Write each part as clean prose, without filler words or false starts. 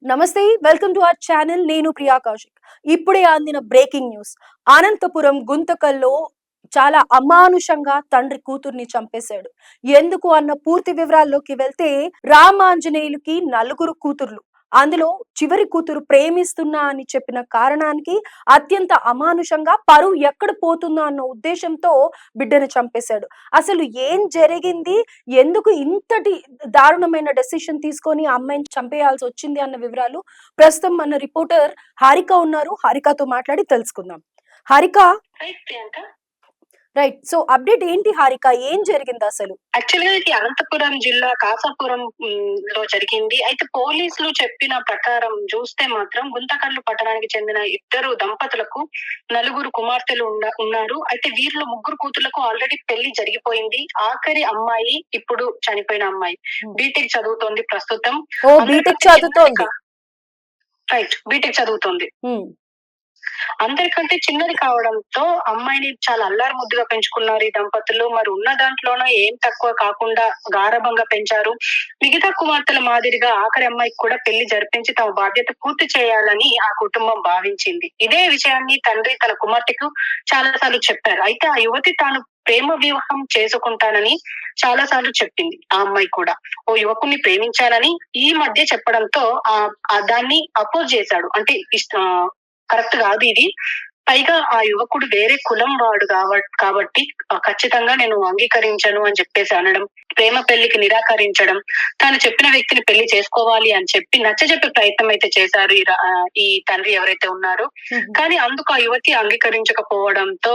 నమస్తే. Welcome to our channel. నేను ప్రియా కౌశిక్. ఇప్పుడే అందిన బ్రేకింగ్ న్యూస్. అనంతపురం గుంతకల్‌లో చాలా అమానుషంగా తండ్రి కూతుర్ని చంపేశాడు. ఎందుకు అన్న పూర్తి వివరాల్లోకి వెళ్తే రామాంజనేయులుకి నలుగురు కూతుర్లు. అందులో చివరి కూతురు ప్రేమిస్తున్నా అని చెప్పిన కారణానికి అత్యంత అమానుషంగా పరువు ఎక్కడ పోతుందో అన్న ఉద్దేశంతో బిడ్డను చంపేశాడు. అసలు ఏం జరిగింది? ఎందుకు ఇంతటి దారుణమైన డెసిషన్ తీసుకొని ఆ అమ్మాయిని చంపేయాల్సి వచ్చింది అన్న వివరాలు ప్రస్తుతం మన రిపోర్టర్ హారిక ఉన్నారు. హారికతో మాట్లాడి తెలుసుకుందాం. Harika, right Priyanka. Right. So update ఏంటి హారిక? ఏం జరిగింది అసలు? యాక్చువల్‌గా ఇది అనంతపురం జిల్లా కాసాపురం లో జరిగింది. అయితే పోలీసులు చెప్పిన ప్రకారం చూస్తే మాత్రం గుంతకల్లు పట్టణానికి చెందిన ఇద్దరు దంపతులకు నలుగురు కుమార్తెలు ఉన్నారు. అయితే వీరిలో ముగ్గురు కూతుర్లకు ఆల్రెడీ పెళ్లి జరిగిపోయింది. ఆఖరి అమ్మాయి ఇప్పుడు చనిపోయిన అమ్మాయి. బీటెక్ చదువుతోంది ప్రస్తుతం. ఓ, బీటెక్ అందరికంటే చదువుతోంది. రైట్, బీటెక్ చదువుతోంది. హ్మ్. అందరికంటే చిన్నది కావడంతో అమ్మాయిని చాలా అల్లారు ముద్దుగా పెంచుకున్నారు ఈ దంపతులు. మరి ఉన్న దాంట్లోనే ఏం తక్కువ కాకుండా గారాబంగా పెంచారు. మిగతా కుమార్తెల మాదిరిగా ఆఖరి అమ్మాయికి కూడా పెళ్లి జరిపించి తమ బాధ్యత పూర్తి చేయాలని ఆ కుటుంబం భావించింది. ఇదే విషయాన్ని తండ్రి తన కుమార్తెకు చాలా సార్లు చెప్పారు. అయితే ఆ యువతి తాను ప్రేమ వివాహం చేసుకుంటానని చాలా సార్లు చెప్పింది ఆ అమ్మాయి కూడా. ఓ యువకుని ప్రేమించానని ఈ మధ్య చెప్పడంతో దాన్ని అపోజ్ చేశాడు. అంటే కరెక్ట్ కాదు ఇది. పైగా ఆ యువకుడు వేరే కులం వాడు కాబట్టి ఖచ్చితంగా నేను అంగీకరించను అని చెప్పేసి అనడం, ప్రేమ పెళ్లికి నిరాకరించడం, తాను చెప్పిన వ్యక్తిని పెళ్లి చేసుకోవాలి అని చెప్పి నచ్చజెప్పే ప్రయత్నం అయితే చేశారు ఈ తండ్రి ఎవరైతే ఉన్నారో. కానీ అందుకు ఆ యువతి అంగీకరించకపోవడంతో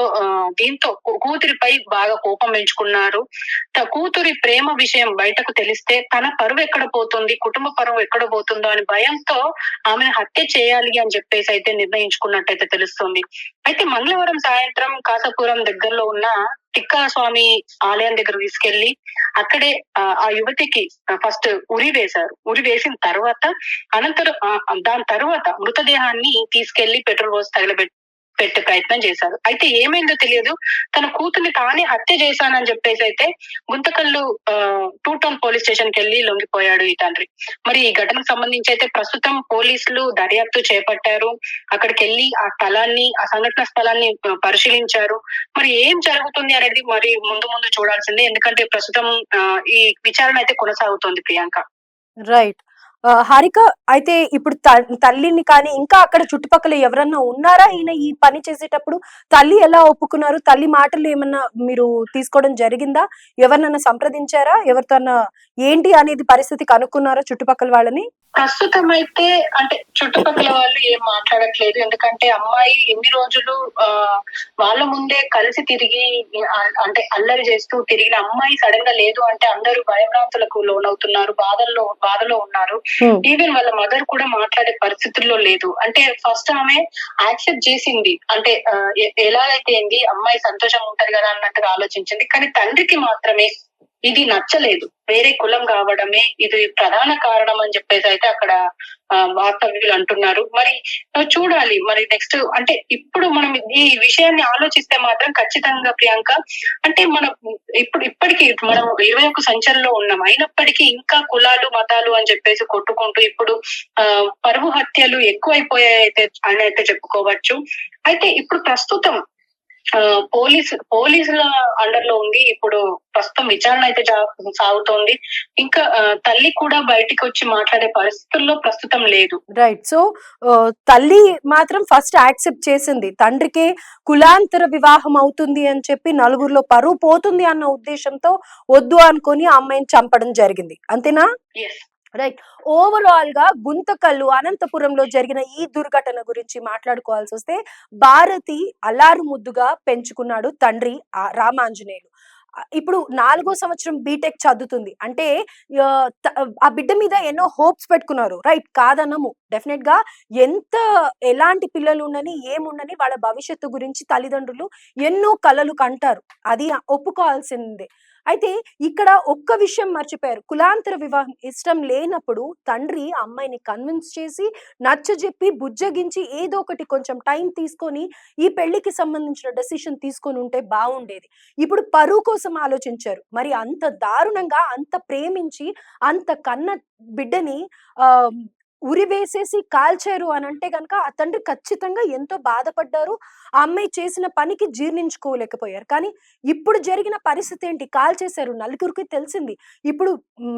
దీంతో కూతురిపై బాగా కోపం పెంచుకున్నారు. కూతురి ప్రేమ విషయం బయటకు తెలిస్తే తన పరువు ఎక్కడ పోతుంది, కుటుంబ పరువు ఎక్కడ పోతుందో అని భయంతో ఆమెను హత్య చేయాలి అని చెప్పేసి అయితే నిర్ణయించుకున్నట్టయితే తెలుస్తుంది. అయితే మంగళవారం సాయంత్రం కాసాపురం దగ్గరలో ఉన్న తిక్కా స్వామి ఆలయం దగ్గర తీసుకెళ్లి అక్కడే ఆ యువతికి ఫస్ట్ ఉరి వేశారు. ఉరి వేసిన తర్వాత అనంతరం దాని తర్వాత మృతదేహాన్ని తీసుకెళ్లి పెట్రోల్ పోసి పెట్టే ప్రయత్నం చేశారు. అయితే ఏమైందో తెలియదు. తన కూతుర్ని తానే హత్య చేశానని చెప్పేసి అయితే Guntakal two town police station కి వెళ్లి లొంగిపోయాడు ఈ తండ్రి. మరి ఈ ఘటనకు సంబంధించి అయితే ప్రస్తుతం పోలీసులు దర్యాప్తు చేపట్టారు. అక్కడికి వెళ్లి ఆ సంఘటన స్థలాన్ని పరిశీలించారు. మరి ఏం జరుగుతుంది అనేది మరి ముందు ముందు చూడాల్సిందే. ఎందుకంటే ప్రస్తుతం ఈ విచారణ అయితే కొనసాగుతోంది ప్రియాంక. రైట్. హారిక, అయితే ఇప్పుడు తల్లిని కానీ ఇంకా అక్కడ చుట్టుపక్కల ఎవరన్నా ఉన్నారా ఈయన ఈ పని చేసేటప్పుడు? తల్లి ఎలా ఒప్పుకున్నారు? తల్లి మాటలు ఏమన్నా మీరు తీసుకోవడం జరిగిందా? ఎవరినన్నా సంప్రదించారా? ఎవరితోన్నా ఏంటి అనేది పరిస్థితి కనుక్కున్నారా చుట్టుపక్కల వాళ్ళని? ప్రస్తుతం అయితే అంటే చుట్టుపక్కల వాళ్ళు ఏం మాట్లాడట్లేదు. ఎందుకంటే అమ్మాయి ఎన్ని రోజులు వాళ్ళ ముందే కలిసి తిరిగి అంటే అల్లరి చేస్తూ తిరిగిన అమ్మాయి సడన్ గా లేదు అంటే అందరూ భయభ్రాంతులకు లోనవుతున్నారు. బాధలో ఉన్నారు. ఈవెన్ వాళ్ళ మదర్ కూడా మాట్లాడే పరిస్థితుల్లో లేదు. అంటే ఫస్ట్ ఆమె యాక్సెప్ట్ చేసింది. అంటే ఎలాగైతే ఏంది, అమ్మాయి సంతోషంగా ఉంటది కదా అన్నట్టుగా ఆలోచించింది. కానీ తండ్రికి మాత్రమే ఇది నచ్చలేదు. వేరే కులం కావడమే ఇది ప్రధాన కారణం అని చెప్పేసి అయితే అక్కడ వాస్తవ్యులు అంటున్నారు. మరి చూడాలి మరి నెక్స్ట్. అంటే ఇప్పుడు మనం ఈ విషయాన్ని ఆలోచిస్తే మాత్రం ఖచ్చితంగా ప్రియాంక, అంటే మనం ఇప్పటికీ మనం 21 సంచలనంలో ఉన్నాం. అయినప్పటికీ ఇంకా కులాలు మతాలు అని చెప్పేసి కొట్టుకుంటూ ఇప్పుడు పరువు హత్యలు ఎక్కువైపోయాయి అని అయితే చెప్పుకోవచ్చు. అయితే ఇప్పుడు ప్రస్తుతం పోలీసుల అండర్ లో ఉంది. ఇప్పుడు ప్రస్తుతం విచారణ అయితే సాగుతోంది. ఇంకా తల్లి కూడా బయటికి వచ్చి మాట్లాడే పరిస్థితుల్లో ప్రస్తుతం లేదు. రైట్. సో తల్లి మాత్రం ఫస్ట్ యాక్సెప్ట్ చేసింది. తండ్రికి కులాంతర వివాహం అవుతుంది అని చెప్పి నలుగురిలో పరువు పోతుంది అన్న ఉద్దేశంతో వద్దు అనుకొని ఆ అమ్మాయిని చంపడం జరిగింది. అంతేనా? రైట్. ఓవరాల్ గా గుంతకల్లు అనంతపురంలో జరిగిన ఈ దుర్ఘటన గురించి మాట్లాడుకోవాల్సి వస్తే భారతి అల్లారు ముద్దుగా పెంచుకున్నాడు తండ్రి రామాంజనేయులు. ఇప్పుడు 4వ సంవత్సరం బీటెక్ చదువుతుంది అంటే ఆ బిడ్డ మీద ఎన్నో హోప్స్ పెట్టుకున్నారు. రైట్, కాదనము. డెఫినెట్ గా ఎంత ఎలాంటి పిల్లలు ఉండని ఏముండని వాళ్ళ భవిష్యత్తు గురించి తల్లిదండ్రులు ఎన్నో కలలు కంటారు. అది ఒప్పుకోవాల్సిందే. అయితే ఇక్కడ ఒక్క విషయం మర్చిపోయారు. కులాంతర వివాహం ఇష్టం లేనప్పుడు తండ్రి అమ్మాయిని కన్విన్స్ చేసి నచ్చజెప్పి బుజ్జగించి ఏదో ఒకటి కొంచెం టైం తీసుకొని ఈ పెళ్లికి సంబంధించిన డెసిషన్ తీసుకొని ఉంటే బాగుండేది. ఇప్పుడు పరువు కోసం ఆలోచించారు. మరి అంత దారుణంగా అంత ప్రేమించి అంత కన్న బిడ్డని ఉరివేసేసి కాల్చారు అనంటే గనక ఆ తండ్రి ఖచ్చితంగా ఎంతో బాధపడ్డారు. ఆ అమ్మాయి చేసిన పనికి జీర్ణించుకోలేకపోయారు. కానీ ఇప్పుడు జరిగిన పరిస్థితేంటి? కాల్చేశారు. నలుగురికి తెలిసింది. ఇప్పుడు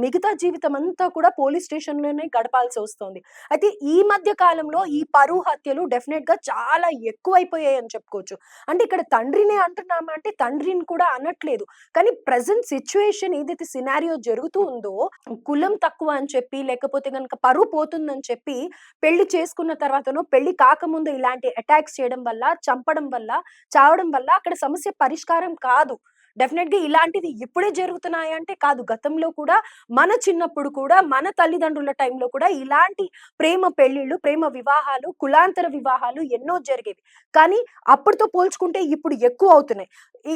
మిగతా జీవితమంతా కూడా పోలీస్ స్టేషన్‌లోనే గడపాల్సొస్తోంది. అయితే ఈ మధ్య కాలంలో ఈ పరువు హత్యలు డెఫినెట్‌గా చాలా ఎక్కువైపోయాయని చెప్పుకోవచ్చు. అంటే ఇక్కడ తండ్రినే అంటున్నామా అంటే తండ్రిని కూడా అనట్లేదు. కానీ ప్రెజెంట్ సిట్యుయేషన్ ఏదైతే సినారియో జరుగుతూ ఉందో, కులం తక్కువ అని చెప్పి, లేకపోతే గనక పరువు పోతుందని చెప్పి, పెళ్లి చేసుకున్న తర్వాతనో, పెళ్లి కాకముందు ఇలాంటి అటాక్స్ చేయడం వల్ల, చంపడం వల్ల, చావడం వల్ల అక్కడ సమస్య పరిష్కారం కాదు. డెఫినెట్‌గా ఇలాంటివి ఇప్పుడే జరుగుతున్నాయంటే కాదు. గతంలో కూడా మన చిన్నప్పుడు కూడా, మన తల్లిదండ్రుల టైంలో కూడా ఇలాంటి ప్రేమ పెళ్ళిళ్ళు, ప్రేమ వివాహాలు, కులాంతర వివాహాలు ఎన్నో జరిగేవి. కానీ అప్పటితో పోల్చుకుంటే ఇప్పుడు ఎక్కువవుతున్నాయి.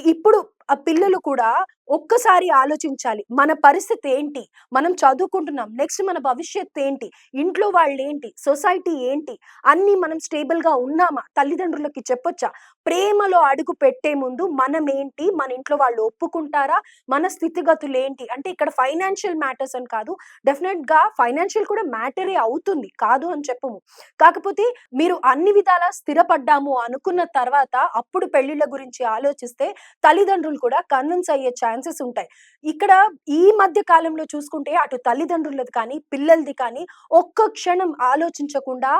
ఇప్పుడు ఆ పిల్లలు కూడా ఒక్కసారి ఆలోచించాలి. మన పరిస్థితి ఏంటి? మనం చదువుకుంటున్నాం. నెక్స్ట్ మన భవిష్యత్తు ఏంటి? ఇంట్లో వాళ్ళేంటి? సొసైటీ ఏంటి? అన్నీ మనం స్టేబుల్‌గా ఉన్నామా? తల్లిదండ్రులకి చెప్పొచ్చా? ప్రేమలో అడుగు పెట్టే ముందు మనమేంటి? మన ఇంట్లో వాళ్ళు ఒప్పుకుంటారా? మన స్థితిగతులేంటి? అంటే ఇక్కడ ఫైనాన్షియల్ మ్యాటర్స్ అని కాదు. డెఫినెట్‌గా ఫైనాన్షియల్ కూడా మ్యాటరే అవుతుంది. కాదు అని చెప్పము. కాకపోతే మీరు అన్ని విధాలా స్థిరపడ్డాము అనుకున్న తర్వాత అప్పుడు పెళ్ళిళ్ళ గురించి ఆలోచిస్తే తల్లిదండ్రులు కూడా కన్విన్స్ అయ్యే ఛాన్సెస్ ఉంటాయి. ఇక్కడ ఈ మధ్య కాలంలో చూసుకుంటే అటు తల్లిదండ్రులది కానీ, పిల్లలది కానీ ఒక్క క్షణం ఆలోచించకుండా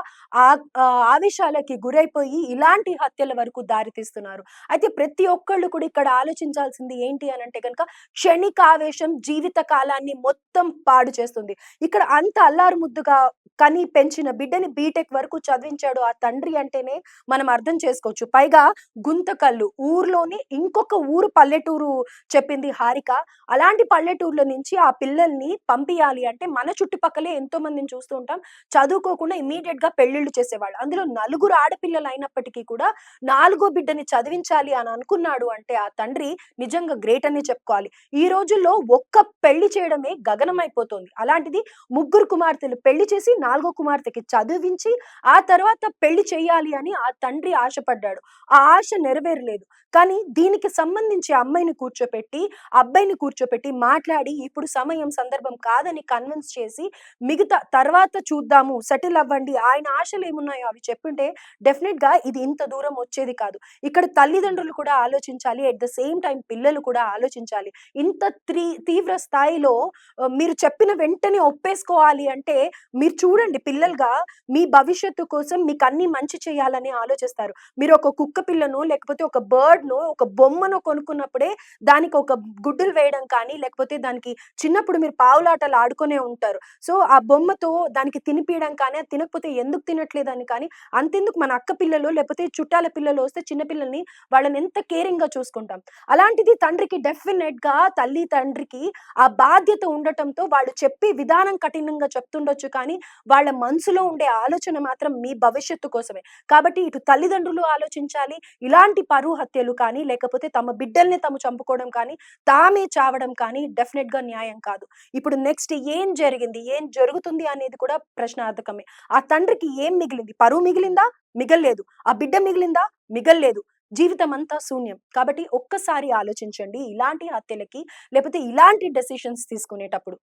ఆవేశాలకి గురైపోయి ఇలాంటి హత్యల వరకు దారితీస్తున్నారు. అయితే ప్రతి ఒక్కళ్ళు కూడా ఇక్కడ ఆలోచించాల్సింది ఏంటి అనంటే గనక క్షణికావేశం జీవిత కాలాన్ని మొత్తం పాడు చేస్తుంది. ఇక్కడ అంత అల్లారు ముద్దుగా కని పెంచిన బిడ్డని బీటెక్ వరకు చదివించాడు ఆ తండ్రి అంటేనే మనం అర్థం చేసుకోవచ్చు. పైగా గుంతకల్లు ఊర్లోని ఇంకొక ఊరు పల్లెటూరు చెప్పింది హారిక. అలాంటి పల్లెటూరులో నుంచి ఆ పిల్లల్ని పంపియాలి అంటే మన చుట్టుపక్కలే ఎంతో మందిని చూస్తూ ఉంటాం. చదువుకోకుండా ఇమ్మీడియేట్‌గా పెళ్ళిళ్ళు చేసేవాళ్ళు. అందులో నలుగురు ఆడపిల్లలు అయినప్పటికీ కూడా నాలుగో బిడ్డని చదివించాలి అని అనుకున్నాడు అంటే ఆ తండ్రి నిజంగా గ్రేట్ అనే చెప్పుకోవాలి. ఈ రోజుల్లో ఒక్క పెళ్లి చేయడమే గగనమైపోతోంది. అలాంటిది ముగ్గురు కుమార్తెలు పెళ్లి చేసి నాలుగో కుమార్తెకి చదివించి ఆ తర్వాత పెళ్లి చేయాలి అని ఆ తండ్రి ఆశపడ్డాడు. ఆ ఆశ నెరవేరలేదు. కానీ దీనికి సంబంధించి అమ్మాయిని కూర్చోపెట్టి, అబ్బాయిని కూర్చోపెట్టి మాట్లాడి ఇప్పుడు సమయం, సందర్భం కాదని కన్విన్స్ చేసి మిగతా తర్వాత చూద్దాము, సెటిల్ అవ్వండి. ఆయన ఆశలేమున్నాయో అవి చెప్పుంటే డెఫినిట్‌గా ఇది ఇంత దూరం వచ్చేది కాదు. ఇక్కడ తల్లిదండ్రులు కూడా ఆలోచించాలి. ఎట్ ద సేమ్ టైమ్ పిల్లలు కూడా ఆలోచించాలి. ఇంత తీవ్ర స్థాయిలో మీరు చెప్పిన వెంటనే ఒప్పేసుకోవాలి అంటే మీరు చూడండి పిల్లలుగా మీ భవిష్యత్తు కోసం మీకన్నీ మంచి చేయాలని ఆలోచిస్తారు. మీరు ఒక కుక్క పిల్లనో, లేకపోతే ఒక బర్డ్‌నో, ఒక బొమ్మనో కొనుక్కున్నప్పుడే దానికి ఒక గుడ్డులు వేయడం కానీ, లేకపోతే దానికి చిన్నప్పుడు మీరు పావులాటలు ఆడుకునే ఉంటారు. సో, ఆ బొమ్మతో దానికి తినిపియడం కానీ, అది తినకపోతే ఎందుకు తినట్లేదని కానీ, అంతెందుకు మన అక్క పిల్లలు, లేకపోతే చుట్టాల పిల్లలు వస్తే చిన్న పిల్లల్ని వాళ్ళని ఎంత కేరింగ్‌గా చూసుకుంటాం. అలాంటిది తండ్రికి డెఫినెట్‌గా తల్లి, తండ్రికి ఆ బాధ్యత ఉండటంతో వాళ్ళు చెప్పే విధానం కఠినంగా చెప్తుండొచ్చు కానీ, వాళ్ళ మనసులో ఉండే ఆలోచన మాత్రం మీ భవిష్యత్తు కోసమే. కాబట్టి ఇటు తల్లిదండ్రులు ఆలోచించాలి. ఇలాంటి పరువు హత్యలు కానీ, లేకపోతే తమ బిడ్డల్ని తాము చంపుకోవడం కానీ, తామే చావడం కానీ డెఫినిట్‌గా న్యాయం కాదు. ఇప్పుడు నెక్స్ట్ ఏం జరిగింది? ఏం జరుగుతుంది అనేది కూడా ప్రశ్నార్థకమే. ఆ తండ్రికి ఏం మిగిలింది? పరువు మిగిలిందా? మిగల్లేదు. ఆ బిడ్డ మిగిలిందా? మిగల్లేదు. జీవితమంతా శూన్యం. కాబట్టి ఒక్కసారి ఆలోచించండి ఇలాంటి హత్యలకి, లేకపోతే ఇలాంటి డెసిషన్స్ తీసుకునేటప్పుడు.